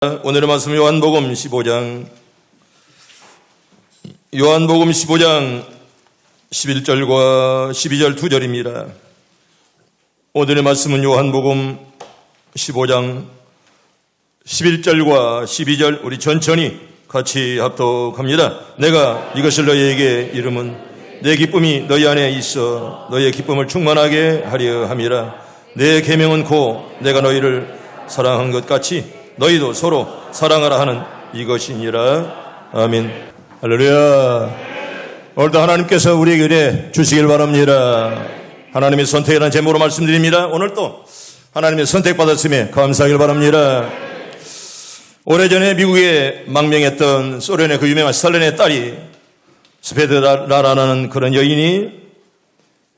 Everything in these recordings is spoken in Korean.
오늘의 말씀 요한복음 15장 11절과 12절 2절입니다. 오늘의 말씀은 요한복음 15장 11절과 12절 우리 천천히 같이 합독합니다. 내가 이것을 너희에게 이름은 내 기쁨이 너희 안에 있어 너희의 기쁨을 충만하게 하려 함이라. 내 계명은 곧 내가 너희를 사랑한 것 같이 너희도 서로 사랑하라 하는 이것이니라. 아멘. 할렐루야. 오늘도 하나님께서 우리에게 은혜 주시길 바랍니다. 하나님의 선택이라는 제목으로 말씀드립니다. 오늘 또 하나님의 선택받았음에 감사하길 바랍니다. 오래전에 미국에 망명했던 소련의 그 유명한 스탈린의 딸이 스베드라라는 그런 여인이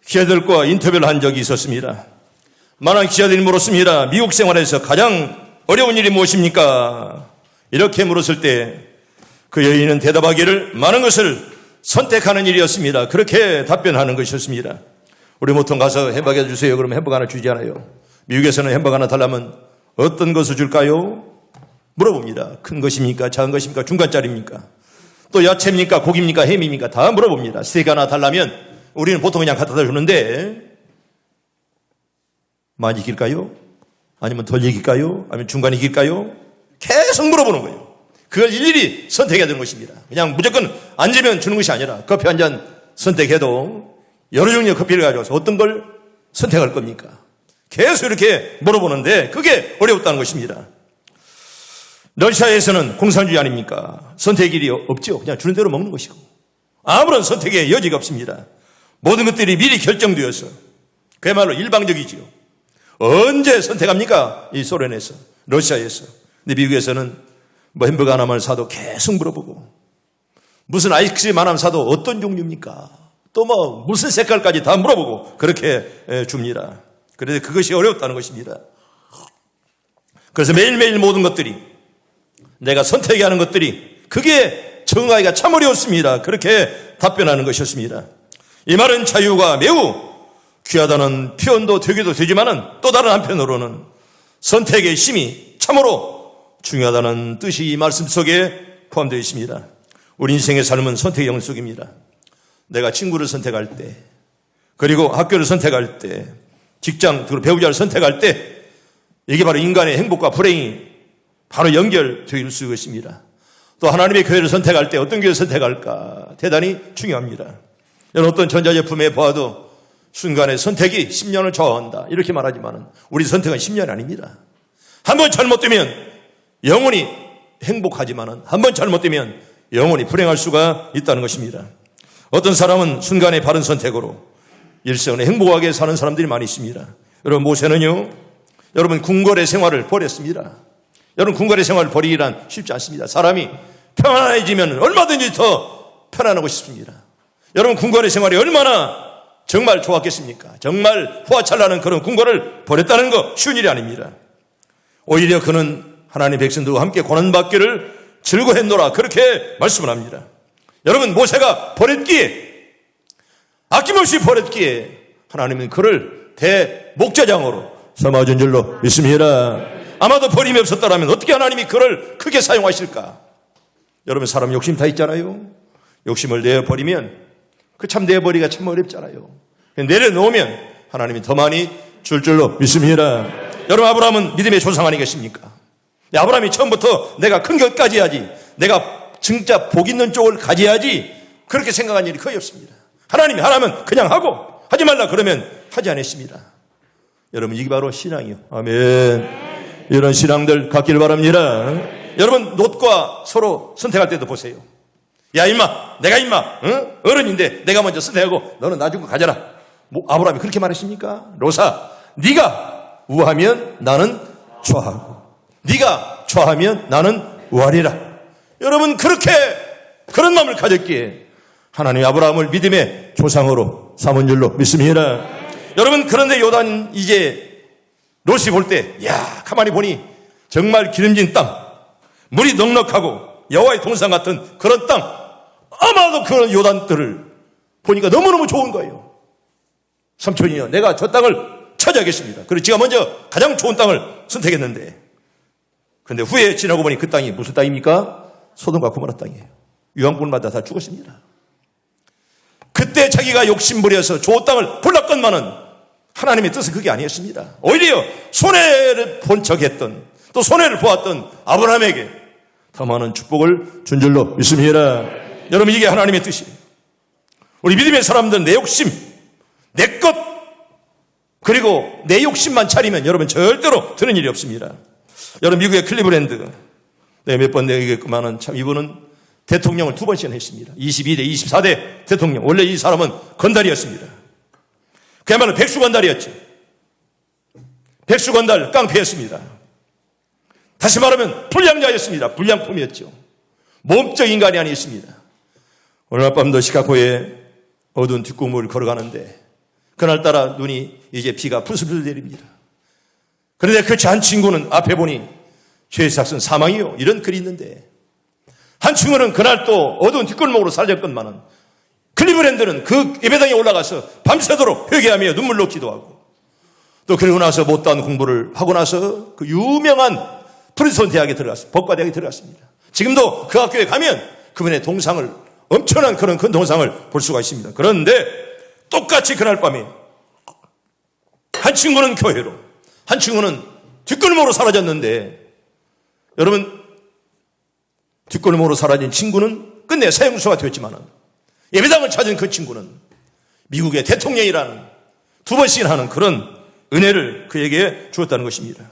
기자들과 인터뷰를 한 적이 있었습니다. 많은 기자들이 물었습니다. 미국 생활에서 가장 어려운 일이 무엇입니까? 이렇게 물었을 때 그 여인은 대답하기를 많은 것을 선택하는 일이었습니다. 그렇게 답변하는 것이었습니다. 우리 보통 가서 햄버거 주세요. 그러면 햄버거 하나 주지 않아요. 미국에서는 햄버거 하나 달라면 어떤 것을 줄까요? 물어봅니다. 큰 것입니까? 작은 것입니까? 중간짜리입니까? 또 야채입니까? 고기입니까? 햄입니까? 다 물어봅니다. 스테이크 하나 달라면 우리는 보통 그냥 갖다 주는데 많이 익힐까요? 아니면 덜 익힐까요? 아니면 중간에 익힐까요? 계속 물어보는 거예요. 그걸 일일이 선택해야 되는 것입니다. 그냥 무조건 앉으면 주는 것이 아니라 커피 한 잔 선택해도 여러 종류의 커피를 가져와서 어떤 걸 선택할 겁니까? 계속 이렇게 물어보는데 그게 어려웠다는 것입니다. 러시아에서는 공산주의 아닙니까? 선택일이 없죠. 그냥 주는 대로 먹는 것이고 아무런 선택의 여지가 없습니다. 모든 것들이 미리 결정되어서 그야말로 일방적이지요. 언제 선택합니까? 이 소련에서, 러시아에서. 근데 미국에서는 뭐 햄버거 하나만 사도 계속 물어보고 무슨 아이스크림 하나만 사도 어떤 종류입니까? 또 뭐 무슨 색깔까지 다 물어보고 그렇게 줍니다. 그래서 그것이 어려웠다는 것입니다. 그래서 매일매일 모든 것들이 내가 선택해야 하는 것들이 그게 정하기가 참 어려웠습니다. 그렇게 답변하는 것이었습니다. 이 말은 자유가 매우 귀하다는 표현도 되기도 되지만은 또 다른 한편으로는 선택의 힘이 참으로 중요하다는 뜻이 이 말씀 속에 포함되어 있습니다. 우리 인생의 삶은 선택의 영역입니다. 내가 친구를 선택할 때, 그리고 학교를 선택할 때, 직장, 그리고 배우자를 선택할 때 이게 바로 인간의 행복과 불행이 바로 연결되어 있을 것입니다. 또 하나님의 교회를 선택할 때 어떤 교회를 선택할까 대단히 중요합니다. 여러분 어떤 전자제품에 보아도 순간의 선택이 10년을 좌우한다 이렇게 말하지만 우리 선택은 10년이 아닙니다. 한번 잘못되면 영원히 행복하지만 한번 잘못되면 영원히 불행할 수가 있다는 것입니다. 어떤 사람은 순간의 바른 선택으로 일생을 행복하게 사는 사람들이 많이 있습니다. 여러분 모세는요, 여러분 궁궐의 생활을 버렸습니다. 여러분 궁궐의 생활을 버리기란 쉽지 않습니다. 사람이 편안해지면 얼마든지 더 편안하고 싶습니다. 여러분 궁궐의 생활이 얼마나 정말 좋았겠습니까? 정말 후화찰나는 그런 궁궐을 버렸다는 거 쉬운 일이 아닙니다. 오히려 그는 하나님 백성들과 함께 고난받기를 즐거워했노라 그렇게 말씀을 합니다. 여러분 모세가 버렸기에 아낌없이 버렸기에 하나님은 그를 대목자장으로 삼아준 줄로 믿습니다. 아마도 버림이 없었다면 어떻게 하나님이 그를 크게 사용하실까? 여러분 사람 욕심 다 있잖아요. 욕심을 내버리면 그 참 내버리기가 참 어렵잖아요. 내려놓으면 하나님이 더 많이 줄 줄로 믿습니다. 여러분 아브라함은 믿음의 조상 아니겠습니까? 아브라함이 처음부터 내가 큰 것까지 해야지, 내가 진짜 복 있는 쪽을 가져야지 그렇게 생각한 일이 거의 없습니다. 하나님이 하라면 그냥 하고 하지 말라 그러면 하지 않았습니다. 여러분 이게 바로 신앙이요. 아멘. 이런 신앙들 갖기를 바랍니다. 여러분 롯과 서로 선택할 때도 보세요. 야 임마, 내가 임마 어른인데 내가 먼저 선택하고 너는 나중에 가져라. 뭐 아브라함이 그렇게 말했습니까? 롯아, 네가 우하면 나는 좌하고 네가 좌하면 나는 우하리라. 여러분 그렇게 그런 마음을 가졌기에 하나님이 아브라함을 믿음의 조상으로 삼은 줄로 믿습니다. 여러분 그런데 요단 이제 롯이 볼 때 야 가만히 보니 정말 기름진 땅, 물이 넉넉하고 여호와의 동산 같은 그런 땅, 아마도 그런 요단들을 보니까 너무너무 좋은 거예요. 삼촌이요, 내가 저 땅을 차지하겠습니다. 그리고 제가 먼저 가장 좋은 땅을 선택했는데 근데 후에 지나고 보니 그 땅이 무슨 땅입니까? 소돔과 고모라 땅이에요. 유황불마다 다 죽었습니다. 그때 자기가 욕심부려서 조 땅을 볼랐건만은 하나님의 뜻은 그게 아니었습니다. 오히려 손해를 본 척했던, 또 손해를 보았던 아브라함에게 더 많은 축복을 준 줄로 믿습니다. 여러분, 이게 하나님의 뜻이에요. 우리 믿음의 사람들은 내 욕심, 내 것, 그리고 내 욕심만 차리면 여러분 절대로 되는 일이 없습니다. 여러분, 미국의 클리브랜드, 몇 번 얘기했구만은 참 이분은 대통령을 2번씩이나 했습니다. 22대, 24대 대통령. 원래 이 사람은 건달이었습니다. 그야말로 백수건달이었죠. 백수건달 깡패였습니다. 다시 말하면 불량자였습니다. 불량품이었죠. 몸적 인간이 아니었습니다. 오늘 밤도 시카고에 어두운 뒷골목을 걸어가는데 그날따라 눈이 이제 비가 풀슬풀 내립니다. 그런데 그 한 친구는 앞에 보니 죄삭은 사망이요, 이런 글이 있는데, 한 친구는 그날 또 어두운 뒷골목으로 사라졌건만은 클리브랜드는 그 예배당에 올라가서 밤새도록 회개하며 눈물로 기도하고, 또 그리고 나서 못다한 공부를 하고 나서 그 유명한 프린스턴 대학에 들어갔습니다. 법과대학에 들어갔습니다. 지금도 그 학교에 가면 그분의 동상을, 엄청난 그런 큰 동상을 볼 수가 있습니다. 그런데 똑같이 그날 밤에 한 친구는 교회로, 한 친구는 뒷골목으로 사라졌는데, 여러분, 뒷골목으로 사라진 친구는 끝내 사형수가 되었지만 예배당을 찾은 그 친구는 미국의 대통령이라는 2번씩이나 하는 그런 은혜를 그에게 주었다는 것입니다.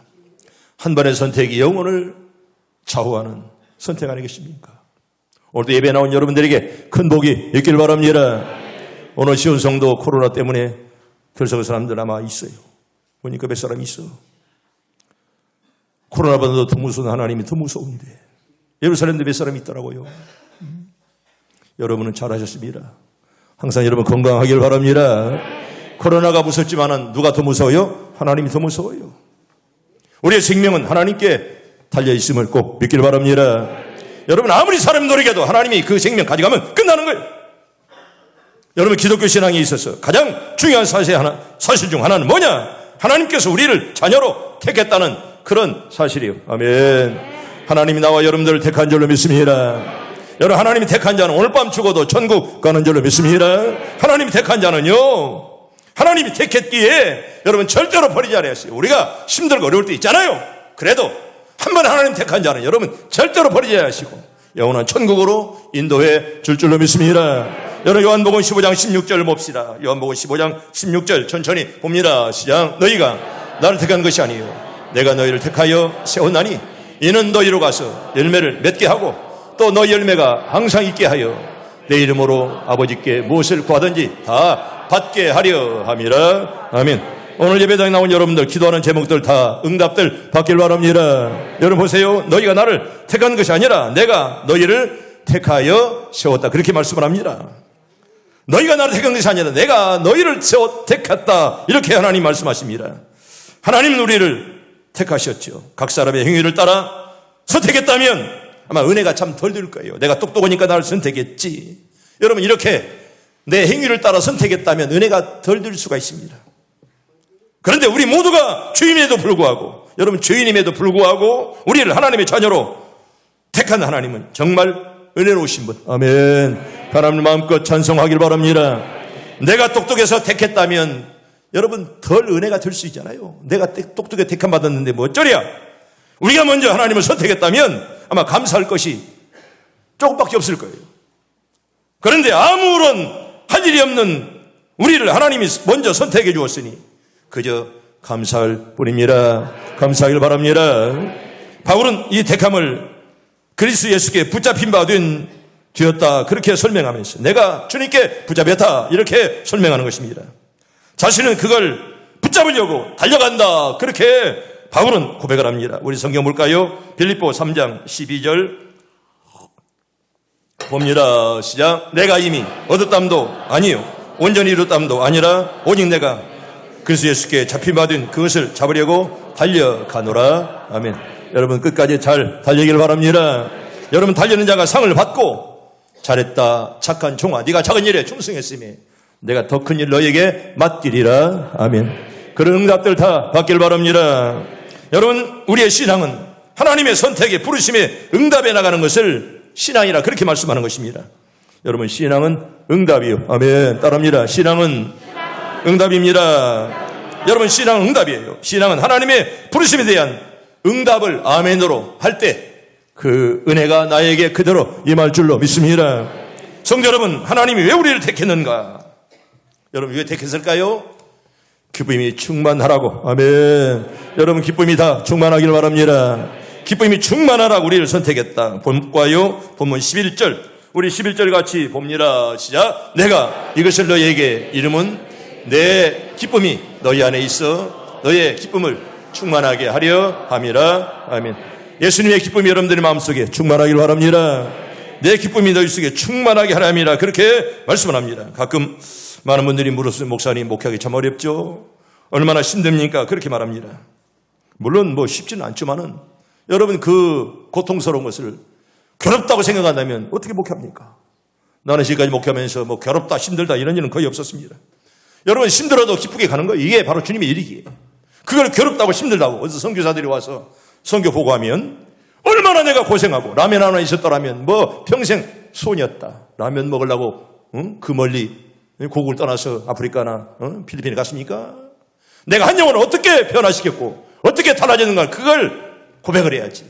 한 번의 선택이 영혼을 좌우하는 선택 아니겠습니까? 오늘도 예배 나온 여러분들에게 큰 복이 있길 바랍니다. 오늘 시온성도 코로나 때문에 들썩은 사람들 아마 있어요. 보니까 몇 사람이 있어. 코로나보다도 더 무서운 하나님이 더 무서운데 예루살렘도 몇 사람이 있더라고요. 여러분은 잘하셨습니다. 항상 여러분 건강하길 바랍니다. 코로나가 무섭지만은 누가 더 무서워요? 하나님이 더 무서워요. 우리의 생명은 하나님께 달려있음을 꼭 믿길 바랍니다. 여러분, 아무리 사람 노리게도 하나님이 그 생명 가져가면 끝나는 거예요. 여러분, 기독교 신앙에 있어서 가장 중요한 사실 중 하나는 뭐냐? 하나님께서 우리를 자녀로 택했다는 그런 사실이에요. 아멘. 하나님이 나와 여러분들을 택한 줄로 믿습니다. 여러분, 하나님이 택한 자는 오늘 밤 죽어도 천국 가는 줄로 믿습니다. 하나님이 택한 자는요, 하나님이 택했기에 여러분 절대로 버리지 않았어요. 우리가 힘들고 어려울 때 있잖아요. 그래도 한 번 하나님 택한 자는 여러분 절대로 버리지 않으시고 영원한 천국으로 인도해 줄 줄로 믿습니다. 여러분, 요한복음 15장 16절 봅시다. 요한복음 15장 16절 천천히 봅니다. 시작. 너희가 나를 택한 것이 아니요 내가 너희를 택하여 세웠나니 이는 너희로 가서 열매를 맺게 하고 또 너희 열매가 항상 있게 하여 내 이름으로 아버지께 무엇을 구하든지 다 받게 하려 함이라. 아멘. 오늘 예배당에 나온 여러분들 기도하는 제목들 다 응답들 받길 바랍니다. 여러분 보세요. 너희가 나를 택한 것이 아니라 내가 너희를 택하여 세웠다. 그렇게 말씀을 합니다. 너희가 나를 택한 것이 아니라 내가 너희를 택했다. 이렇게 하나님 말씀하십니다. 하나님은 우리를 택하셨죠. 각 사람의 행위를 따라 선택했다면 아마 은혜가 참 덜 들 거예요. 내가 똑똑하니까 나를 선택했지. 여러분, 이렇게 내 행위를 따라 선택했다면 은혜가 덜 들 수가 있습니다. 그런데 우리 모두가 죄인임에도 불구하고, 여러분, 죄인임에도 불구하고 우리를 하나님의 자녀로 택한 하나님은 정말 은혜로우신 분. 아멘. 하나님 마음껏 찬송하길 바랍니다. 내가 똑똑해서 택했다면 여러분 덜 은혜가 될 수 있잖아요. 내가 똑똑해 택함 받았는데 뭐 어쩌랴. 우리가 먼저 하나님을 선택했다면 아마 감사할 것이 조금밖에 없을 거예요. 그런데 아무런 할 일이 없는 우리를 하나님이 먼저 선택해 주었으니 그저 감사할 뿐입니다. 감사하길 바랍니다. 바울은 이 택함을 그리스도 예수께 붙잡힌 바 되었다 그렇게 설명하면서 내가 주님께 붙잡혔다 이렇게 설명하는 것입니다. 자신은 그걸 붙잡으려고 달려간다 그렇게 바울은 고백을 합니다. 우리 성경 볼까요? 빌립보 3장 12절 봅니다. 시작. 내가 이미 얻었담도 아니요 온전히 이뤘담도 아니라 오직 내가 그리스도 예수께 잡힌 바 된 그것을 잡으려고 달려가노라. 아멘. 여러분 끝까지 잘 달리길 바랍니다. 여러분 달리는 자가 상을 받고 잘했다 착한 종아 네가 작은 일에 충성했으니 내가 더 큰 일 너에게 맡기리라. 아멘. 그런 응답들 다 받길 바랍니다. 여러분 우리의 신앙은 하나님의 선택에 부르심에 응답해 나가는 것을 신앙이라 그렇게 말씀하는 것입니다. 여러분, 신앙은 응답이요. 아멘. 따라합니다. 신앙은 응답입니다. 여러분, 신앙은 응답이에요. 신앙은 하나님의 부르심에 대한 응답을 아멘으로 할 때 그 은혜가 나에게 그대로 임할 줄로 믿습니다. 성도 여러분, 하나님이 왜 우리를 택했는가? 여러분, 왜 택했을까요? 기쁨이 충만하라고. 아멘. 여러분, 기쁨이 다 충만하길 바랍니다. 기쁨이 충만하라고 우리를 선택했다. 본과요, 본문 11절. 우리 11절 같이 봅니다. 시작. 내가 이것을 너희에게 이름은 내 기쁨이 너희 안에 있어 너희의 기쁨을 충만하게 하려 함이라. 아멘. 예수님의 기쁨이 여러분들의 마음속에 충만하길 바랍니다. 내 기쁨이 너희 속에 충만하게 하려 함이라. 그렇게 말씀을 합니다. 가끔 많은 분들이 물었어요. 목사님, 목회하기 참 어렵죠? 얼마나 힘듭니까? 그렇게 말합니다. 물론 뭐 쉽지는 않지만은 여러분, 그 고통스러운 것을 괴롭다고 생각한다면 어떻게 목회합니까? 나는 지금까지 목회하면서 뭐 괴롭다, 힘들다 이런 일은 거의 없었습니다. 여러분, 힘들어도 기쁘게 가는 거예요. 이게 바로 주님의 일이기에. 그걸 괴롭다고 힘들다고 어디서 선교사들이 와서 선교 보고하면 얼마나 내가 고생하고 라면 하나 있었더라면 뭐 평생 손이었다. 라면 먹으려고 그 멀리 고국을 떠나서 아프리카나 필리핀에 갔습니까? 내가 한 영혼을 어떻게 변화시켰고 어떻게 달라졌는가, 그걸 고백을 해야지.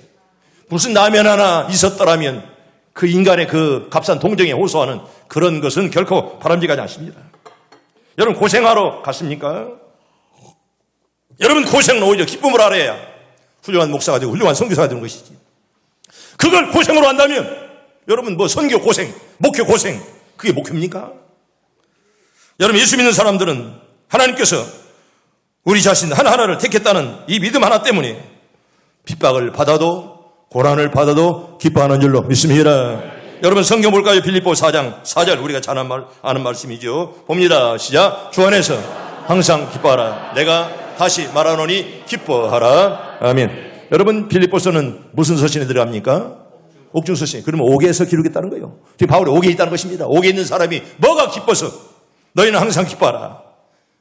무슨 라면 하나 있었더라면 그 인간의 그 값싼 동정에 호소하는 그런 것은 결코 바람직하지 않습니다. 여러분, 고생하러 갔습니까? 여러분, 고생은 오히려 기쁨을 알아야 훌륭한 목사가 되고 훌륭한 선교사가 되는 것이지. 그걸 고생으로 한다면 여러분, 뭐 선교 고생, 목회 고생, 그게 목회입니까? 여러분, 예수 믿는 사람들은 하나님께서 우리 자신 하나하나를 택했다는 이 믿음 하나 때문에 핍박을 받아도 고난을 받아도 기뻐하는 줄로 믿습니다. 여러분, 성경 볼까요? 빌립보 4장 4절, 우리가 잘 아는 말씀이죠. 봅니다. 시작. 주 안에서 항상 기뻐하라. 내가 다시 말하노니 기뻐하라. 아멘. 여러분, 빌립보서는 무슨 서신에 들어갑니까? 옥중서신. 그러면 옥에서 기록했다는 거예요. 지금 바울이 옥에 있다는 것입니다. 옥에 있는 사람이 뭐가 기뻐서 너희는 항상 기뻐하라.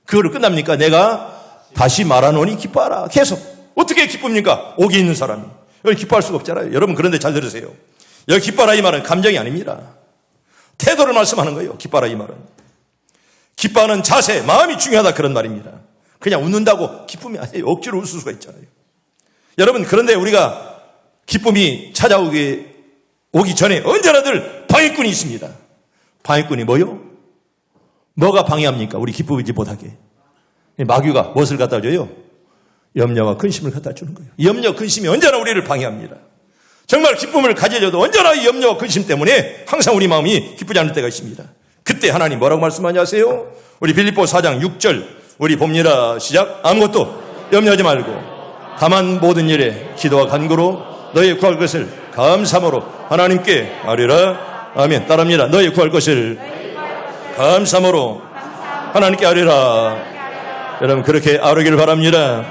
그거로 끝납니까? 내가 다시 말하노니 기뻐하라. 계속. 어떻게 기쁩니까? 옥에 있는 사람이. 여기 기뻐할 수가 없잖아요. 여러분, 그런데 잘 들으세요. 여기 기뻐하라 이 말은 감정이 아닙니다. 태도를 말씀하는 거예요. 기뻐하라 이 말은. 기뻐하는 자세, 마음이 중요하다, 그런 말입니다. 그냥 웃는다고 기쁨이 아니에요. 억지로 웃을 수가 있잖아요. 여러분, 그런데 우리가 기쁨이 찾아오기 전에 언제나 늘 방해꾼이 있습니다. 방해꾼이 뭐요? 뭐가 방해합니까? 우리 기쁘지 못하게. 마귀가 무엇을 갖다 줘요? 염려와 근심을 갖다 주는 거예요. 염려, 근심이 언제나 우리를 방해합니다. 정말 기쁨을 가지려도 언제나 이 염려와 근심 때문에 항상 우리 마음이 기쁘지 않을 때가 있습니다. 그때 하나님 뭐라고 말씀하냐 하세요? 우리 빌립보 4장 6절 우리 봅니다. 시작. 아무것도 염려하지 말고 다만 모든 일에 기도와 간구로 너희 구할 것을 감사함으로 하나님께 아뢰라. 아멘. 따라합니다. 너희 구할 것을 감사함으로 하나님께 아뢰라. 여러분, 그렇게 아뢰기를 바랍니다.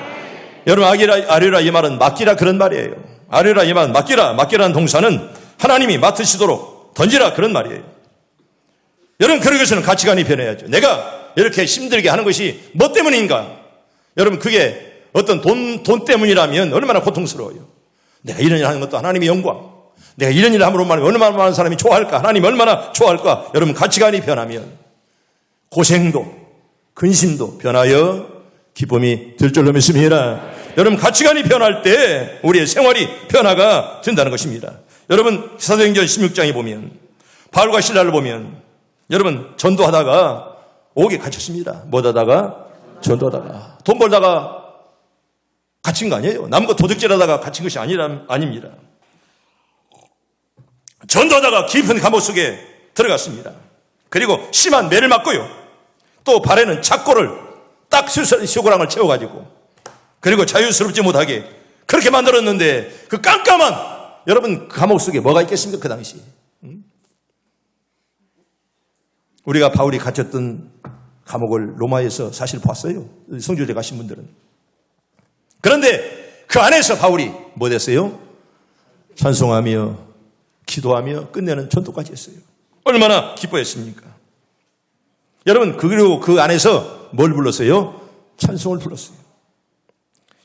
여러분, 아뢰라 이 말은 맡기라 그런 말이에요. 아뢰라 이 말은 맡기라는 동사는 하나님이 맡으시도록 던지라 그런 말이에요. 여러분, 그런 것은 가치관이 변해야죠. 내가 이렇게 힘들게 하는 것이 뭐 때문인가? 여러분, 그게 어떤 돈 때문이라면 얼마나 고통스러워요. 내가 이런 일을 하는 것도 하나님의 영광. 내가 이런 일을 함으로 말하면 얼마나 많은 사람이 좋아할까? 하나님이 얼마나 좋아할까? 여러분, 가치관이 변하면 고생도 근심도 변하여 기쁨이 들 줄로 믿습니다. 여러분, 가치관이 변할 때 우리의 생활이 변화가 된다는 것입니다. 여러분, 사도행전 16장에 보면 바울과 실라를 보면 여러분, 전도하다가 옥에 갇혔습니다. 뭐 하다가? 전도하다가. 돈 벌다가 갇힌 거 아니에요. 남과 도둑질하다가 갇힌 것이 아닙니다. 전도하다가 깊은 감옥 속에 들어갔습니다. 그리고 심한 매를 맞고요. 또 발에는 착고를 딱 쇠고랑을 채워가지고 그리고 자유스럽지 못하게 그렇게 만들었는데 그 깜깜한 여러분 감옥 속에 뭐가 있겠습니까? 그 당시. 우리가 바울이 갇혔던 감옥을 로마에서 사실 봤어요. 성교제 가신 분들은. 그런데 그 안에서 바울이 뭐 됐어요? 찬송하며 기도하며 끝내는 전도까지 했어요. 얼마나 기뻐했습니까? 여러분, 그리고 그 안에서 뭘 불렀어요? 찬송을 불렀어요.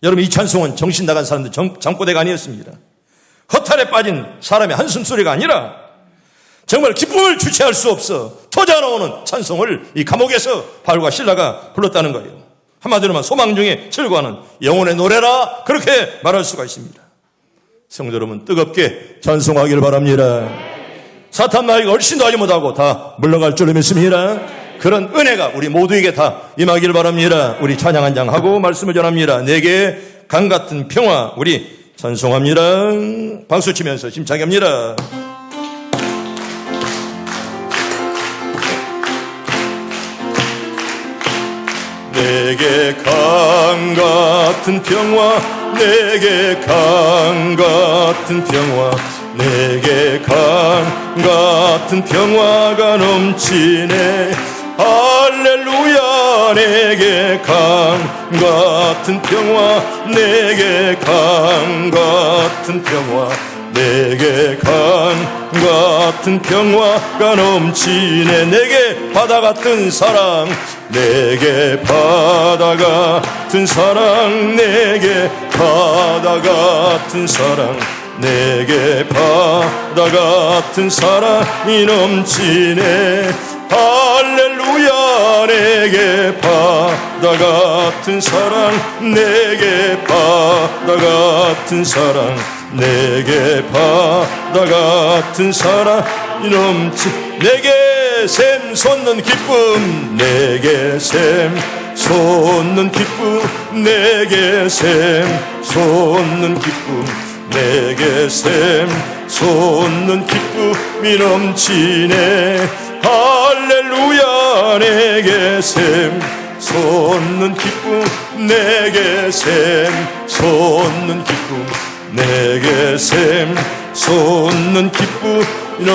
여러분, 이 찬송은 정신 나간 사람들 잠꼬대가 아니었습니다. 허탈에 빠진 사람의 한숨소리가 아니라 정말 기쁨을 주체할 수 없어 터져나오는 찬송을 이 감옥에서 바울과 실라가 불렀다는 거예요. 한마디로 말 소망 중에 즐거워하는 영혼의 노래라, 그렇게 말할 수가 있습니다. 성도 여러분, 뜨겁게 찬송하기를 바랍니다. 사탄 마귀가 얼씬도 하지 못하고 다 물러갈 줄로 믿습니다. 그런 은혜가 우리 모두에게 다 임하기를 바랍니다. 우리 찬양 한 장 하고 말씀을 전합니다. 내게 강 같은 평화, 우리 찬송합니다. 박수 치면서 심차게 합니다. 내게 강 같은 평화, 내게 강 같은 평화, 내게 강 같은 평화가 넘치네. 할렐루야. 내게 강 같은 평화, 내게 강 같은 평화, 내게 강 같은 평화가 넘치네. 내게 바다 같은 사랑, 내게 바다 같은 사랑, 내게 바다 같은 사랑, 내게 바다 같은 사랑이 넘치네. 할렐루야. 내게 바다 같은 사랑, 내게 바다 같은 사랑, 내게 바다 같은 사랑이 넘치. 내게 샘 솟는 기쁨, 내게 샘 솟는 기쁨, 내게 샘 솟는 기쁨, 내게 샘 솟는 기쁨이 넘치네. 할렐루야. 내게 샘 솟는 기쁨, 내게 샘 솟는 기쁨, 내게 샘 솟는 기쁨이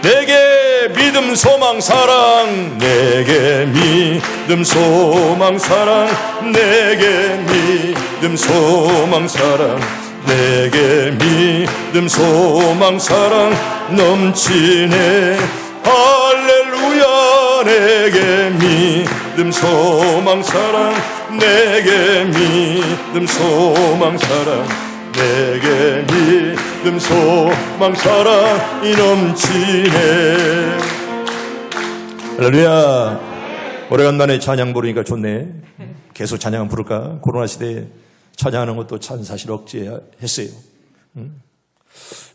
내게 믿음 소망 사랑, 내게 믿음 소망 사랑, 내게 믿음 소망 사랑, 내게 믿음 소망 사랑 넘치네. 할렐루야. 내게 믿음 소망 사랑, 내게 믿음 소망 사랑, 내게 믿음 소망 사랑이 넘치네. 할렐루야. 오래간만에 찬양 부르니까 좋네. 계속 찬양 부를까? 코로나 시대에 찬양하는 것도 참 사실 억제했어요.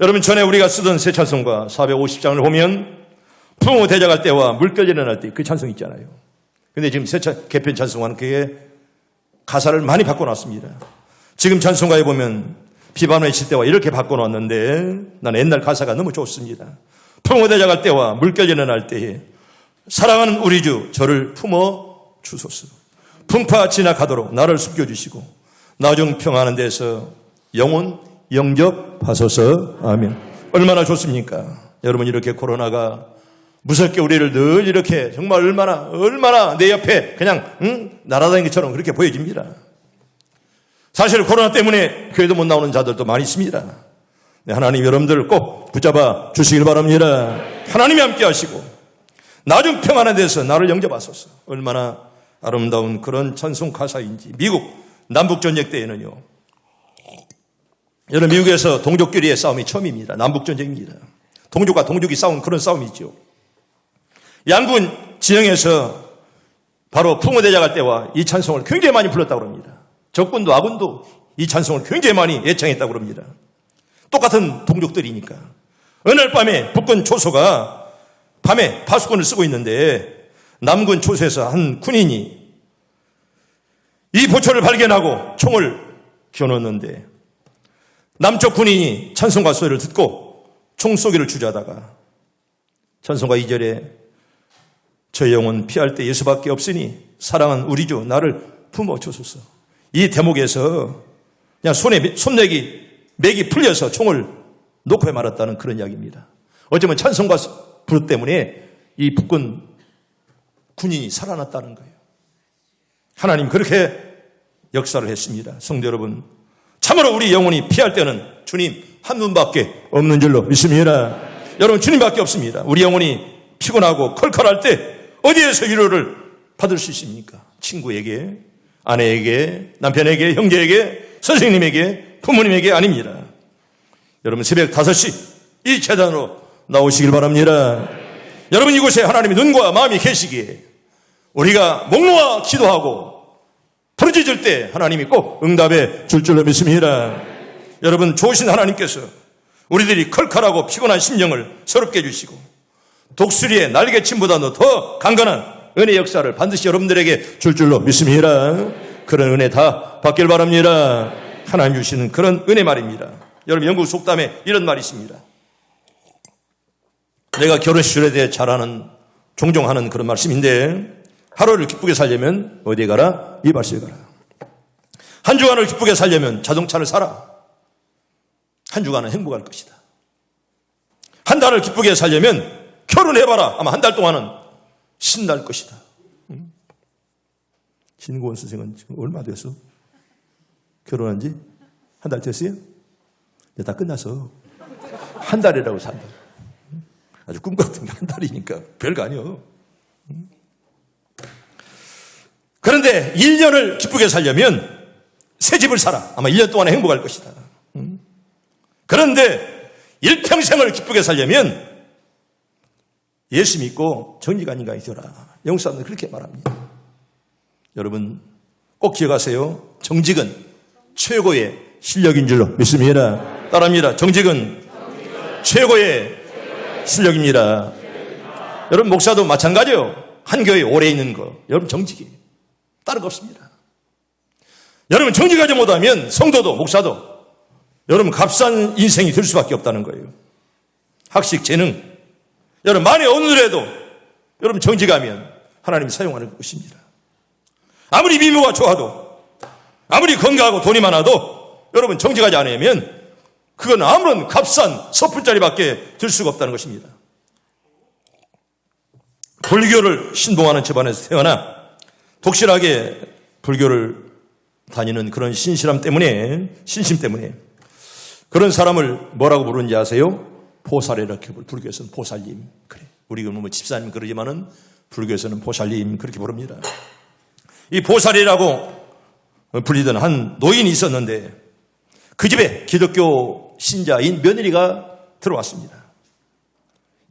여러분, 전에 우리가 쓰던 새 찬송가 450장을 보면 풍우 대작할 때와 물결 일어날 때 그 찬송 있잖아요. 근데 지금 새 개편 찬송가는 그게 가사를 많이 바꿔놨습니다. 지금 찬송가에 보면 비바람이 칠 때와 이렇게 바꿔놨는데 나는 옛날 가사가 너무 좋습니다. 풍우 대작할 때와 물결 일어날 때에 사랑하는 우리 주 저를 품어 주소서. 풍파 지나가도록 나를 숨겨주시고 나중 평안한 데서 영혼 영접하소서. 아멘. 얼마나 좋습니까? 여러분, 이렇게 코로나가 무섭게 우리를 늘 이렇게 정말 얼마나 내 옆에 그냥 날아다니는 것처럼 그렇게 보여집니다. 사실 코로나 때문에 교회도 못 나오는 자들도 많이 있습니다. 네, 하나님 여러분들 꼭 붙잡아 주시길 바랍니다. 하나님이 함께 하시고 나중 평안한 데서 나를 영접하소서. 얼마나 아름다운 그런 찬송 가사인지. 미국 남북전쟁 때에는요, 여러분, 미국에서 동족끼리의 싸움이 처음입니다. 남북전쟁입니다. 동족과 동족이 싸운 그런 싸움이죠. 양군 진영에서 바로 풍우대작할 때와 이 찬송을 굉장히 많이 불렀다고 합니다. 적군도 아군도 이 찬송을 굉장히 많이 애창했다고 합니다. 똑같은 동족들이니까. 어느 날 밤에 북군 초소가 밤에 파수꾼을 쓰고 있는데 남군 초소에서 한 군인이 이 보초를 발견하고 총을 겨눴는데 남쪽 군인이 찬송가 소리를 듣고 총 쏘기를 주저하다가 찬송가 2절에 저 영혼 피할 때 예수밖에 없으니 사랑한 우리 주 나를 품어 주소서. 이 대목에서 그냥 맥이 풀려서 총을 놓고 말았다는 그런 이야기입니다. 어쩌면 찬송가 부르 때문에 이 북군 군인이 살아났다는 거예요. 하나님 그렇게 역사를 했습니다. 성도 여러분, 참으로 우리 영혼이 피할 때는 주님 한 분밖에 없는 줄로 믿습니다. 여러분, 주님밖에 없습니다. 우리 영혼이 피곤하고 컬컬할 때 어디에서 위로를 받을 수 있습니까? 친구에게, 아내에게, 남편에게, 형제에게, 선생님에게, 부모님에게 아닙니다. 여러분 새벽 5시 이 재단으로 나오시길 바랍니다. 여러분 이곳에 하나님의 눈과 마음이 계시기에 우리가 목 놓아 기도하고 부르짖을 때 하나님이 꼭 응답해 줄 줄로 믿습니다. 여러분 좋으신 하나님께서 우리들이 컬컬하고 피곤한 심령을 새롭게 해주시고 독수리의 날개침보다도 더 강건한 은혜 역사를 반드시 여러분들에게 줄 줄로 믿습니다. 그런 은혜 다 받길 바랍니다. 하나님 주시는 그런 은혜 말입니다. 여러분 영국 속담에 이런 말이 있습니다. 내가 결혼시절에 대해 잘 아는 종종 하는 그런 말씀인데 하루를 기쁘게 살려면 어디에 가라? 이 말씀에 가라. 한 주간을 기쁘게 살려면 자동차를 사라. 한 주간은 행복할 것이다. 한 달을 기쁘게 살려면 결혼해봐라. 아마 한 달 동안은 신날 것이다. 신고원 선생은 지금 얼마 됐어? 결혼한 지 한 달 됐어요? 이제 다 끝나서 한 달이라고 산다. 아주 꿈 같은 게 한 달이니까 별거 아니요. 그런데 1년을 기쁘게 살려면 새 집을 사라. 아마 1년 동안에 행복할 것이다. 그런데 일평생을 기쁘게 살려면 예수 믿고 정직한 되라. 영국 사람들은 그렇게 말합니다. 여러분 꼭 기억하세요. 정직은 최고의 실력인 줄로 믿습니다. 따라합니다. 정직은 최고의 실력입니다. 여러분 목사도 마찬가지요. 한 교회에 오래 있는 거 여러분 정직이 다른 거 없습니다. 여러분 정직하지 못하면 성도도 목사도 여러분 값싼 인생이 될 수밖에 없다는 거예요. 학식, 재능 여러분 만에 어느래도 여러분 정직하면 하나님이 사용하는 것입니다. 아무리 미모가 좋아도 아무리 건강하고 돈이 많아도 여러분 정직하지 않으면 그건 아무런 값싼 서푼짜리밖에 될 수가 없다는 것입니다. 불교를 신봉하는 집안에서 태어나 독실하게 불교를 다니는 그런 신심 때문에 그런 사람을 뭐라고 부르는지 아세요? 보살이라고 부르고 불교에서는 보살님. 그래. 우리가 뭐 집사님 그러지만은 불교에서는 보살님 그렇게 부릅니다. 이 보살이라고 불리던 한 노인이 있었는데 그 집에 기독교 신자인 며느리가 들어왔습니다.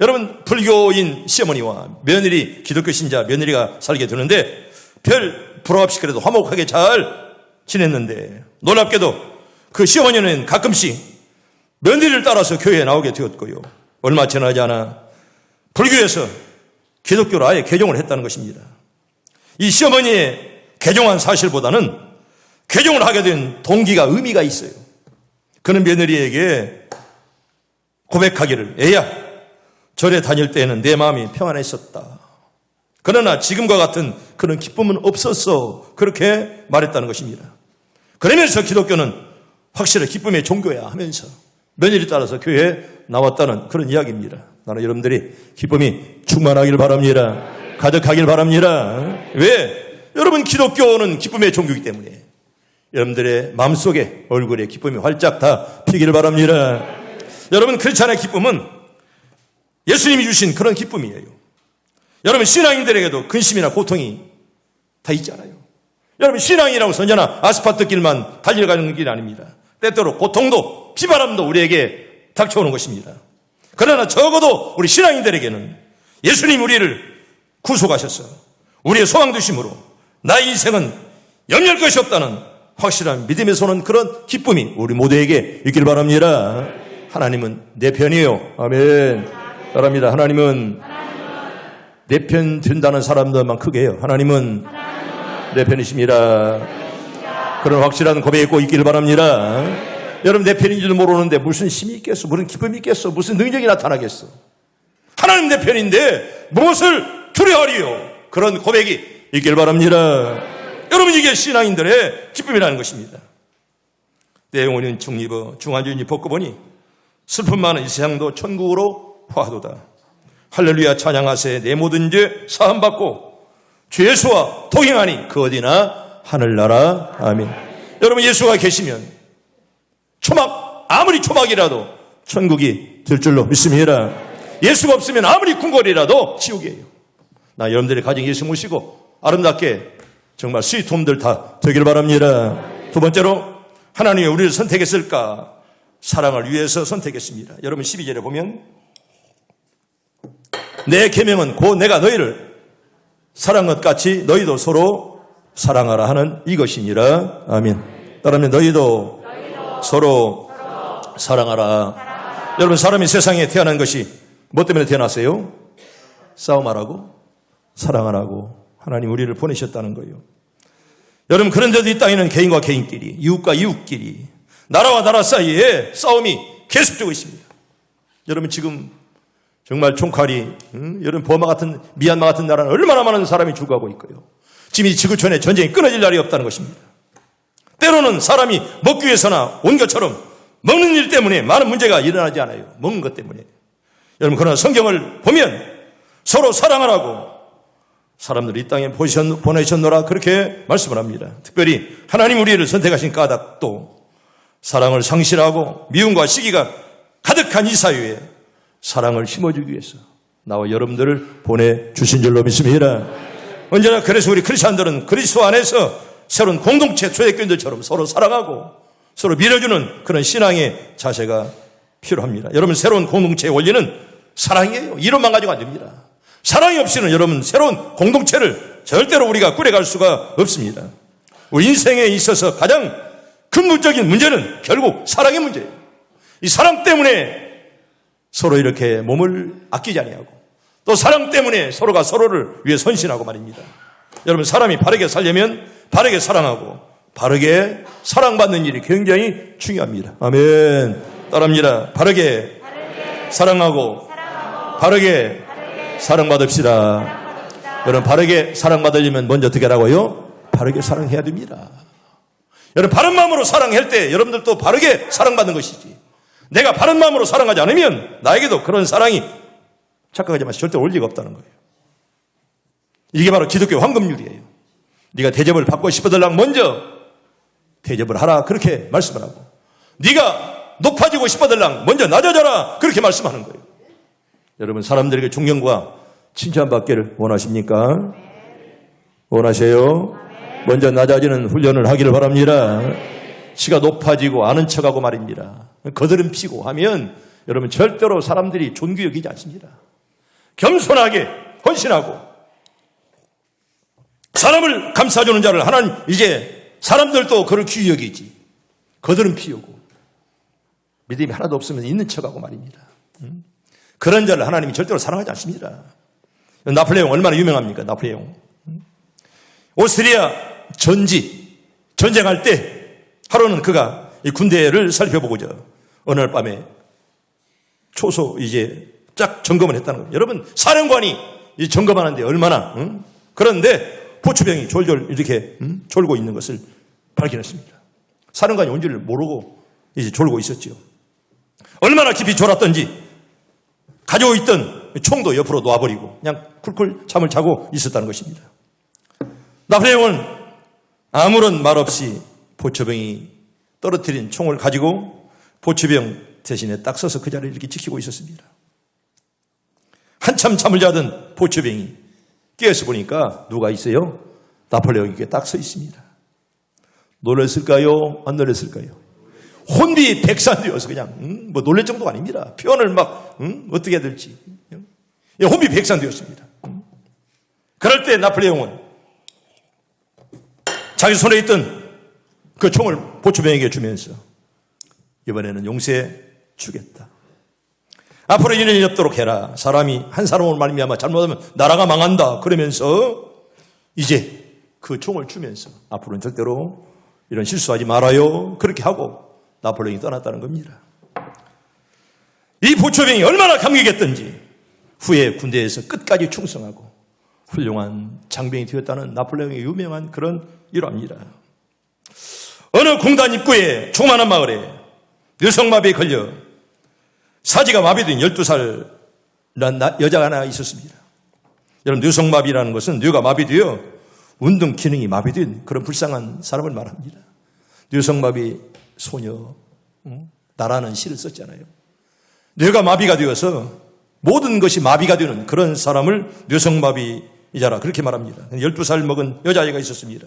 여러분 불교인 시어머니와 며느리 기독교 신자 며느리가 살게 되는데 별 불화 없이 그래도 화목하게 잘 지냈는데 놀랍게도 그 시어머니는 가끔씩 며느리를 따라서 교회에 나오게 되었고요. 얼마 지나지 않아 불교에서 기독교로 아예 개종을 했다는 것입니다. 이 시어머니의 개종한 사실보다는 개종을 하게 된 동기가 의미가 있어요. 그는 며느리에게 고백하기를 애야 절에 다닐 때에는 내 마음이 평안했었다. 그러나 지금과 같은 그런 기쁨은 없었어. 그렇게 말했다는 것입니다. 그러면서 기독교는 확실히 기쁨의 종교야 하면서 며느리 따라서 교회에 나왔다는 그런 이야기입니다. 나는 여러분들이 기쁨이 충만하길 바랍니다. 가득하길 바랍니다. 왜? 여러분 기독교는 기쁨의 종교이기 때문에 여러분들의 마음속에 얼굴에 기쁨이 활짝 다 피기를 바랍니다. 여러분 크리스찬의 기쁨은 예수님이 주신 그런 기쁨이에요. 여러분 신앙인들에게도 근심이나 고통이 다 있잖아요. 여러분 신앙이라고 선전한 아스팔트 길만 달려가는 길이 아닙니다. 때때로 고통도 비바람도 우리에게 닥쳐오는 것입니다. 그러나 적어도 우리 신앙인들에게는 예수님 우리를 구속하셔서 우리의 소망 되심으로 나의 인생은 염려할 것이 없다는 확실한 믿음에서 오는 그런 기쁨이 우리 모두에게 있길 바랍니다. 하나님은 내 편이에요. 아멘. 따라합니다. 하나님은 내 편 된다는 사람들만 크게 해요. 하나님은 내 편이십니다. 그런 확실한 고백이 꼭 있기를 바랍니다. 여러분 내 편인 줄도 모르는데 무슨 힘이 있겠어? 무슨 기쁨이 있겠어? 무슨 능력이 나타나겠어? 하나님 내 편인데 무엇을 두려워하리요? 그런 고백이 있기를 바랍니다. 여러분 이게 신앙인들의 기쁨이라는 것입니다. 내 영혼은 중립어 중환주인이 벗고 보니 슬픔 많은 이 세상도 천국으로 화도다. 할렐루야 찬양하세. 내 모든 죄 사함받고 주 예수와 동행하니 그 어디나 하늘나라. 아멘. 여러분 예수가 계시면 아무리 초막이라도 천국이 될 줄로 믿습니다. 예수가 없으면 아무리 궁궐이라도 지옥이에요. 나 여러분들의 가정 예수 모시고 아름답게 정말 스위트홈들 다 되길 바랍니다. 두 번째로 하나님이 우리를 선택했을까? 사랑을 위해서 선택했습니다. 여러분 12절에 보면 내 계명은 곧 내가 너희를 사랑한 것 같이 너희도 서로 사랑하라 하는 이것이니라. 아멘. 따라하면 너희도 서로 사랑하라. 여러분 사람이 세상에 태어난 것이 뭐 때문에 태어났어요? 싸움하라고, 사랑하라고 하나님 우리를 보내셨다는 거예요. 여러분 그런데도 이 땅에는 개인과 개인끼리, 이웃과 이웃끼리, 나라와 나라 사이에 싸움이 계속되고 있습니다. 여러분 지금 정말 총칼이 여러분 버마 같은 미얀마 같은 나라는 얼마나 많은 사람이 죽어가고 있고요. 지금 이 지구촌에 전쟁이 끊어질 날이 없다는 것입니다. 때로는 사람이 먹기 위해서나 온 것처럼 먹는 일 때문에 많은 문제가 일어나지 않아요. 먹는 것 때문에. 여러분 그러나 성경을 보면 서로 사랑하라고 사람들이 이 땅에 보내셨노라 그렇게 말씀을 합니다. 특별히 하나님 우리를 선택하신 까닭도 사랑을 상실하고 미움과 시기가 가득한 이 사회에 사랑을 심어주기 위해서 나와 여러분들을 보내주신 줄로 믿습니다. 언제나 그래서 우리 크리스찬들은 그리스도 안에서 새로운 공동체 초대교인들처럼 서로 사랑하고 서로 밀어주는 그런 신앙의 자세가 필요합니다. 여러분 새로운 공동체의 원리는 사랑이에요. 이론만 가지고 안 됩니다. 사랑이 없이는 여러분 새로운 공동체를 절대로 우리가 꾸려갈 수가 없습니다. 우리 인생에 있어서 가장 근본적인 문제는 결국 사랑의 문제예요. 이 사랑 때문에 서로 이렇게 몸을 아끼지 아니하고 또 사랑 때문에 서로가 서로를 위해 선신하고 말입니다. 여러분 사람이 바르게 살려면 바르게 사랑하고 바르게 사랑받는 일이 굉장히 중요합니다. 아멘. 따라합니다. 바르게 사랑하고 바르게 사랑받읍시다. 여러분 바르게 사랑받으려면 먼저 어떻게 하라고요? 바르게 사랑해야 됩니다. 여러분 바른 마음으로 사랑할 때 여러분들도 바르게 사랑받는 것이지. 내가 바른 마음으로 사랑하지 않으면 나에게도 그런 사랑이 착각하지 마시고 절대 올 리가 없다는 거예요. 이게 바로 기독교 황금률이에요. 네가 대접을 받고 싶어달라면 먼저 대접을 하라 그렇게 말씀을 하고 네가 높아지고 싶어달라면 먼저 낮아져라 그렇게 말씀하는 거예요. 여러분 사람들에게 존경과 칭찬받기를 원하십니까? 원하세요? 먼저 낮아지는 훈련을 하기를 바랍니다. 지가 높아지고 아는 척하고 말입니다. 거드름 피고 하면 여러분 절대로 사람들이 존귀 여기지 않습니다. 겸손하게 헌신하고 사람을 감싸주는 자를 하나님 이제 사람들도 그를 귀히 여기지. 거드름 피우고 믿음이 하나도 없으면 있는 척하고 말입니다. 그런 자를 하나님이 절대로 사랑하지 않습니다. 나폴레옹 얼마나 유명합니까? 나폴레옹. 오스트리아 전쟁할 때 하루는 그가 이 군대를 살펴보고자 어느 날 밤에 초소 이제 쫙 점검을 했다는 거예요. 여러분 사령관이 이 점검하는데 얼마나 그런데 포추병이 졸졸 이렇게 졸고 있는 것을 발견했습니다. 사령관이 온지를 모르고 이제 졸고 있었죠. 얼마나 깊이 졸았던지 가지고 있던 총도 옆으로 놓아버리고 그냥 쿨쿨 잠을 자고 있었다는 것입니다. 나폴레옹은 아무런 말 없이 포추병이 떨어뜨린 총을 가지고 포추병 대신에 딱 서서 그 자리를 이렇게 지키고 있었습니다. 한참 잠을 자던 포추병이 깨어서 보니까 누가 있어요? 나폴레옹이 딱 서 있습니다. 놀랐을까요? 안 놀랐을까요? 혼비백산되어서 그냥 뭐 놀랄 정도가 아닙니다. 표현을 막 어떻게 해야 될지 혼비백산되었습니다. 그럴 때 나폴레옹은 자기 손에 있던 그 총을 포추병에게 주면서 이번에는 용서해 주겠다. 앞으로 인연이 없도록 해라. 사람이 한 사람으로 말미암아 잘못하면 나라가 망한다. 그러면서 이제 그 총을 주면서 앞으로는 절대로 이런 실수하지 말아요. 그렇게 하고 나폴레옹이 떠났다는 겁니다. 이 포추병이 얼마나 감격했던지 후에 군대에서 끝까지 충성하고 훌륭한 장병이 되었다는 나폴레옹의 유명한 그런 일화입니다. 어느 공단 입구에 조그마한 마을에 뇌성마비에 걸려 사지가 마비된 12살 여자가 하나 있었습니다. 여러분 뇌성마비라는 것은 뇌가 마비되어 운동 기능이 마비된 그런 불쌍한 사람을 말합니다. 뇌성마비 소녀 나라는 시를 썼잖아요. 뇌가 마비가 되어서 모든 것이 마비가 되는 그런 사람을 뇌성마비 이자라 그렇게 말합니다. 12살 먹은 여자아이가 있었습니다.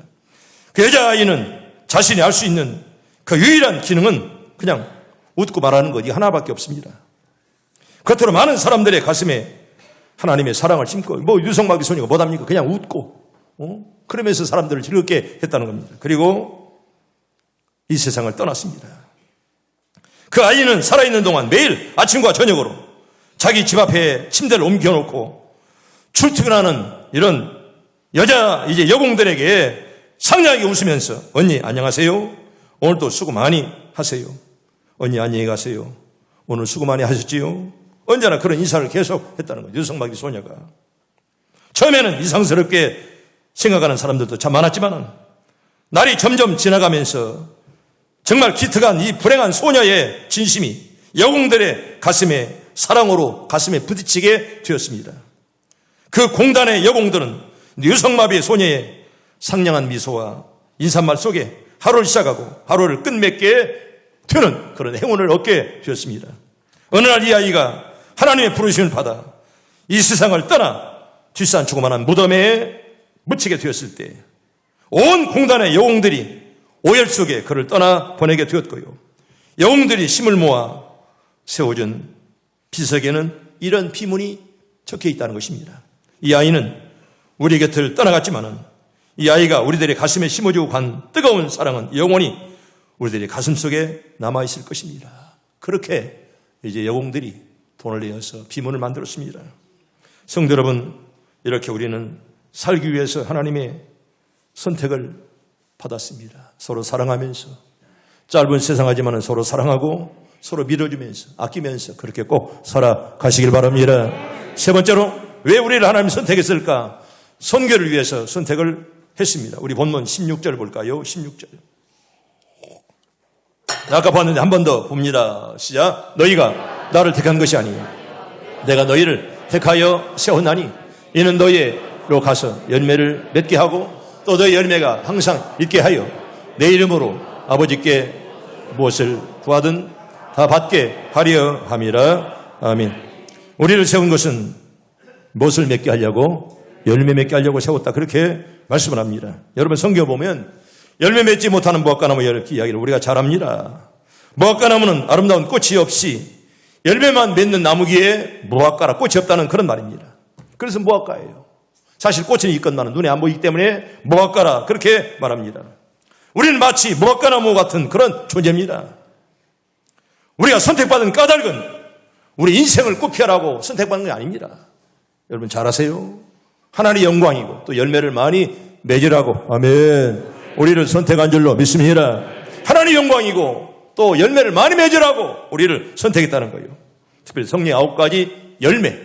그 여자아이는 자신이 할 수 있는 그 유일한 기능은 그냥 웃고 말하는 것, 이 하나밖에 없습니다. 겉으로 많은 사람들의 가슴에 하나님의 사랑을 심고, 유성마귀 소녀가 뭐합니까? 그냥 웃고, 그러면서 사람들을 즐겁게 했다는 겁니다. 그리고 이 세상을 떠났습니다. 그 아이는 살아있는 동안 매일 아침과 저녁으로 자기 집 앞에 침대를 옮겨놓고 출퇴근하는 이런 여공들에게 상냥하게 웃으면서, 언니 안녕하세요. 오늘도 수고 많이 하세요. 언니 안녕히 가세요. 오늘 수고 많이 하셨지요? 언제나 그런 인사를 계속 했다는 거예요. 유성마귀 소녀가. 처음에는 이상스럽게 생각하는 사람들도 참 많았지만 날이 점점 지나가면서 정말 기특한 이 불행한 소녀의 진심이 여공들의 가슴에 사랑으로 가슴에 부딪히게 되었습니다. 그 공단의 여공들은 유성마귀 소녀의 상냥한 미소와 인사말 속에 하루를 시작하고 하루를 끝맺게 되는 그런 행운을 얻게 되었습니다. 어느 날 이 아이가 하나님의 부르심을 받아 이 세상을 떠나 뒷산 조그만한 무덤에 묻히게 되었을 때 온 공단의 여공들이 오열 속에 그를 떠나 보내게 되었고요. 여공들이 힘을 모아 세워준 비석에는 이런 비문이 적혀 있다는 것입니다. 이 아이는 우리 곁을 떠나갔지만은 이 아이가 우리들의 가슴에 심어주고 간 뜨거운 사랑은 영원히 우리들의 가슴 속에 남아있을 것입니다. 그렇게 이제 여공들이 돈을 내어서 비문을 만들었습니다. 성도 여러분, 이렇게 우리는 살기 위해서 하나님의 선택을 받았습니다. 서로 사랑하면서 짧은 세상하지만 서로 사랑하고 서로 밀어주면서 아끼면서 그렇게 꼭 살아가시길 바랍니다. 세 번째로 왜 우리를 하나님이 선택했을까? 선교를 위해서 선택을 했습니다. 우리 본문 16절 볼까요? 16절. 아까 봤는데 한 번 더 봅니다. 시작. 너희가 나를 택한 것이 아니요 내가 너희를 택하여 세웠나니 이는 너희로 가서 열매를 맺게 하고 또 너희 열매가 항상 있게 하여 내 이름으로 아버지께 무엇을 구하든 다 받게 하려 함이라. 아멘. 우리를 세운 것은 무엇을 맺게 하려고? 열매 맺게 하려고 세웠다. 그렇게 말씀을 합니다. 여러분 성경 보면 열매 맺지 못하는 무화과나무 이야기를 우리가 잘 압니다. 무화과나무는 아름다운 꽃이 없이 열매만 맺는 나무기에 무화과라 꽃이 없다는 그런 말입니다. 그래서 무화과예요. 사실 꽃은 있건만은 눈에 안 보이기 때문에 무화과라 그렇게 말합니다. 우리는 마치 무화과나무 같은 그런 존재입니다. 우리가 선택받은 까닭은 우리 인생을 꽃피하라고 선택받은 게 아닙니다. 여러분 잘 아세요? 하나님의 영광이고 또 열매를 많이 맺으라고. 아멘. 우리를 선택한 줄로 믿습니다. 하나님의 영광이고 또 열매를 많이 맺으라고 우리를 선택했다는 거예요. 특별히 성령의 9가지 열매.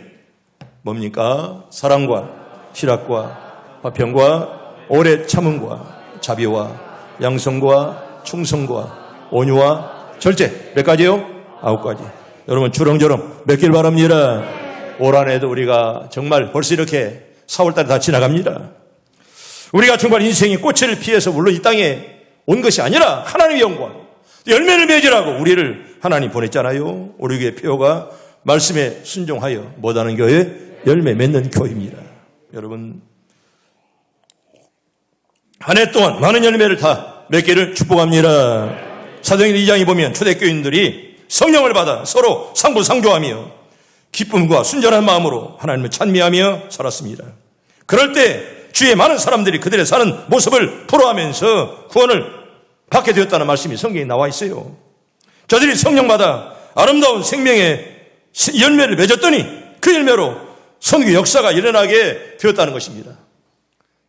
뭡니까? 사랑과 희락과 화평과 오래 참음과 자비와 양성과 충성과 온유와 절제. 몇 가지요? 9가지. 여러분 주렁주렁 맺길 바랍니다. 올 한 해도 우리가 정말 벌써 이렇게 4월달에 다 지나갑니다. 우리가 정말 인생의 꽃을 피해서 물론 이 땅에 온 것이 아니라 하나님의 영광, 열매를 맺으라고 우리를 하나님 보냈잖아요. 우리 교회 표가 말씀에 순종하여 못하는 교회, 열매 맺는 교회입니다. 여러분 한 해 동안 많은 열매를 다 맺기를 축복합니다. 사도행전 2장에 보면 초대교인들이 성령을 받아 서로 상부상조하며 기쁨과 순전한 마음으로 하나님을 찬미하며 살았습니다. 그럴 때 주위에 많은 사람들이 그들의 사는 모습을 부러워하면서 구원을 받게 되었다는 말씀이 성경에 나와 있어요. 저들이 성령받아 아름다운 생명의 열매를 맺었더니 그 열매로 선교 역사가 일어나게 되었다는 것입니다.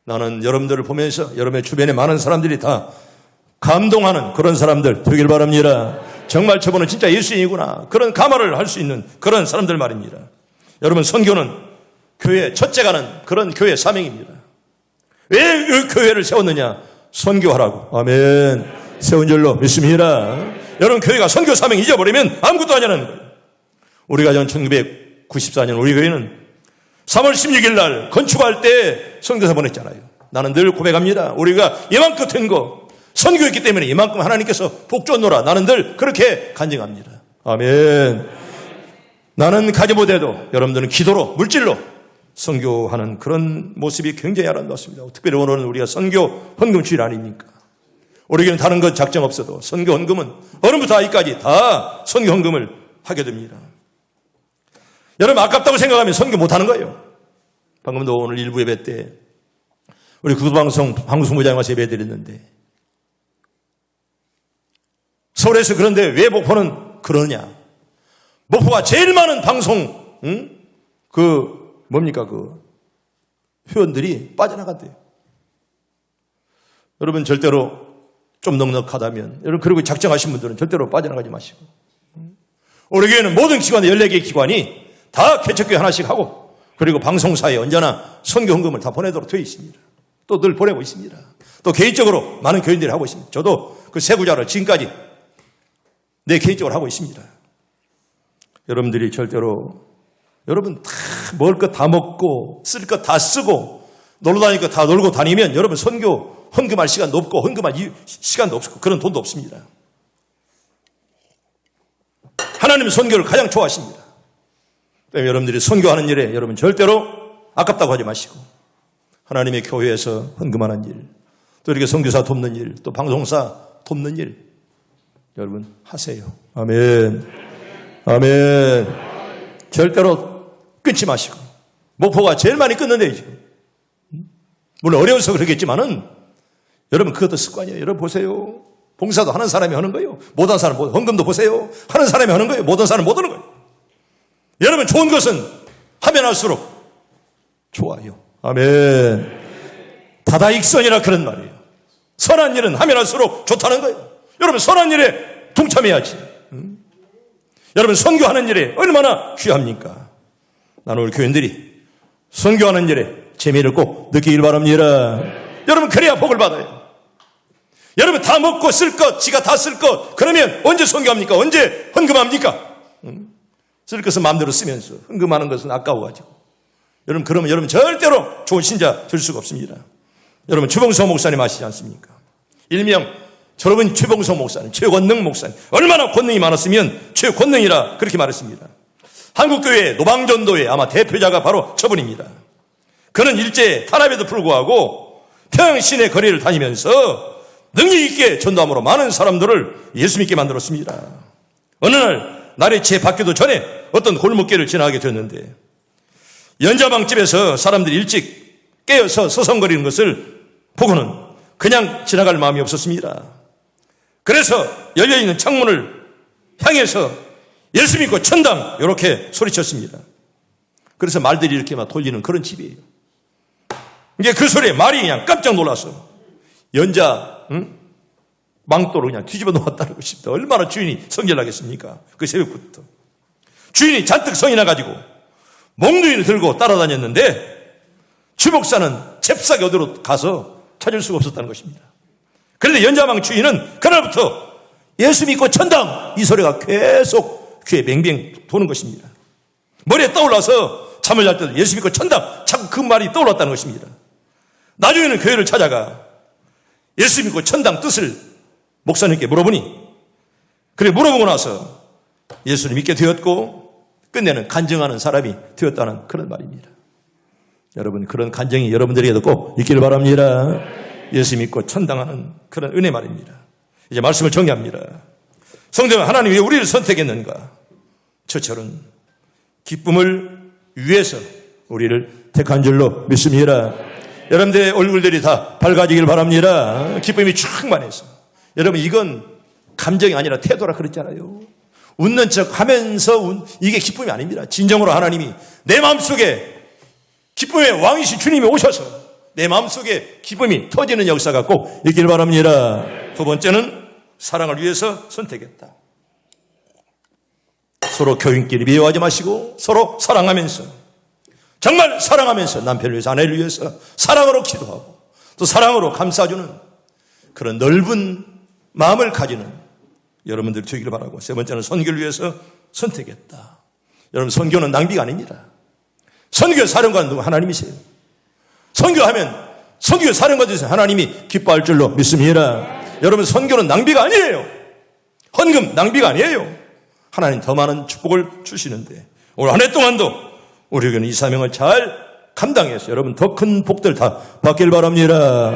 나는 여러분들을 보면서 여러분의 주변에 많은 사람들이 다 감동하는 그런 사람들 되길 바랍니다. 정말 저분은 진짜 예수인이구나. 그런 감화를 할 수 있는 그런 사람들 말입니다. 여러분 선교는 교회 첫째 가는 그런 교회 사명입니다. 왜 이 교회를 세웠느냐? 선교하라고. 아멘. 세운 줄로 믿습니다. 여러분 교회가 선교 사명 잊어버리면 아무것도 아니라는 거예요. 우리가 1994년 우리 교회는 3월 16일 날 건축할 때 선교사 보냈잖아요. 나는 늘 고백합니다. 우리가 이만큼 된 거 선교했기 때문에 이만큼 하나님께서 복 줬노라. 나는 늘 그렇게 간증합니다. 아멘. 나는 가지 못해도 여러분들은 기도로 물질로 선교하는 그런 모습이 굉장히 아름답습니다. 특별히 오늘은 우리가 선교 헌금 주일 아닙니까? 우리에게는 다른 것 작정 없어도 선교 헌금은 어른부터 아이까지 다 선교 헌금을 하게 됩니다. 여러분 아깝다고 생각하면 선교 못하는 거예요. 방금도 오늘 일부 예배 때 우리 방송부장에 와서 예배 드렸는데 서울에서 그런데 왜 목포는 그러냐? 목포가 제일 많은 방송 회원들이 빠져나간대요. 여러분 절대로 좀 넉넉하다면 여러분 그리고 작정하신 분들은 절대로 빠져나가지 마시고 우리 교회는 모든 기관 14개 기관이 다 개척교회 하나씩 하고 그리고 방송사에 언제나 선교 헌금을 다 보내도록 되어 있습니다. 또 늘 보내고 있습니다. 또 개인적으로 많은 교인들이 하고 있습니다. 저도 그 세구자를 지금까지 내 개인적으로 하고 있습니다. 여러분들이 절대로 여러분 다 먹을 것 다 먹고 쓸 것 다 쓰고 놀러 다닐 것 다 놀고 다니면 여러분 선교 헌금할 시간도 없고 헌금할 시간도 없고 그런 돈도 없습니다. 하나님은 선교를 가장 좋아하십니다. 때문에 여러분들이 선교하는 일에 여러분 절대로 아깝다고 하지 마시고 하나님의 교회에서 헌금하는 일, 또 이렇게 선교사 돕는 일, 또 방송사 돕는 일 여러분 하세요. 아멘. 아멘. 절대로 끊지 마시고 목포가 제일 많이 끊는데 지금 물론 어려워서 그러겠지만은 여러분 그것도 습관이에요. 여러분 보세요. 봉사도 하는 사람이 하는 거예요. 못하는 사람 헌금도 보세요. 하는 사람이 하는 거예요. 못하는 사람은 못 하는 거예요. 여러분 좋은 것은 하면 할수록 좋아요. 아멘. 다다익선이라 그런 말이에요. 선한 일은 하면 할수록 좋다는 거예요. 여러분 선한 일에 동참해야지. 여러분 선교하는 일에 얼마나 귀합니까? 나는 우리 교인들이 선교하는 일에 재미를 꼭 느끼길 바랍니다. 여러분 그래야 복을 받아요. 여러분 다 먹고 쓸 것, 지가 다 쓸 것 그러면 언제 선교합니까? 언제 헌금합니까? 쓸 것은 마음대로 쓰면서 헌금하는 것은 아까워가지고 여러분 그러면 여러분 절대로 좋은 신자 될 수가 없습니다. 여러분 최봉성 목사님 아시지 않습니까? 일명 여러분 최봉성 목사님, 최권능 목사님 얼마나 권능이 많았으면 최권능이라 그렇게 말했습니다. 한국교회 노방전도회 아마 대표자가 바로 저분입니다. 그는 일제 탄압에도 불구하고 평양 시내 거리를 다니면서 능력 있게 전도함으로 많은 사람들을 예수 믿게 만들었습니다. 어느 날 날이 채 바뀌기도 전에 어떤 골목길을 지나가게 됐는데 연자방집에서 사람들이 일찍 깨어서 서성거리는 것을 보고는 그냥 지나갈 마음이 없었습니다. 그래서 열려있는 창문을 향해서 예수 믿고 천당 이렇게 소리쳤습니다. 그래서 말들이 이렇게 막 돌리는 그런 집이에요. 이제 그 소리에 말이 그냥 깜짝 놀라서 연자 망토로 그냥 뒤집어 놓았다는 것입니다. 얼마나 주인이 성질나겠습니까? 그 새벽부터 주인이 잔뜩 성이 나가지고 몽둥이를 들고 따라다녔는데 주목사는 잽싸게 어디로 가서 찾을 수가 없었다는 것입니다. 그런데 연자망 주인은 그날부터 예수 믿고 천당 이 소리가 계속 귀에 맹맹 도는 것입니다. 머리에 떠올라서 잠을 잘 때도 예수 믿고 천당 자꾸 그 말이 떠올랐다는 것입니다. 나중에는 교회를 찾아가 예수 믿고 천당 뜻을 목사님께 물어보니 그래 물어보고 나서 예수를 믿게 되었고 끝내는 간증하는 사람이 되었다는 그런 말입니다. 여러분 그런 간증이 여러분들에게도 꼭 있기를 바랍니다. 예수 믿고 천당하는 그런 은혜 말입니다. 이제 말씀을 정리합니다. 성도는 하나님이 왜 우리를 선택했는가? 저처럼 기쁨을 위해서 우리를 택한 줄로 믿습니다. 여러분들의 얼굴들이 다 밝아지길 바랍니다. 기쁨이 충만해서. 여러분 이건 감정이 아니라 태도라 그랬잖아요. 웃는 척 하면서 이게 기쁨이 아닙니다. 진정으로 하나님이 내 마음속에 기쁨의 왕이신 주님이 오셔서 내 마음속에 기쁨이 터지는 역사가 꼭 있길 바랍니다. 두 번째는 사랑을 위해서 선택했다. 서로 교인끼리 미워하지 마시고 서로 사랑하면서 정말 사랑하면서 남편을 위해서 아내를 위해서 사랑으로 기도하고 또 사랑으로 감싸주는 그런 넓은 마음을 가지는 여러분들이 되기를 바라고 세 번째는 선교를 위해서 선택했다. 여러분 선교는 낭비가 아닙니다. 선교 사령관은 하나님이세요. 선교하면 선교 사령관 되셔서 하나님이 기뻐할 줄로 믿습니다. 여러분 선교는 낭비가 아니에요. 헌금 낭비가 아니에요. 하나님 더 많은 축복을 주시는데 오늘 한 해 동안도 우리에게는 이 사명을 잘 감당해서 여러분 더 큰 복들 다 받길 바랍니다.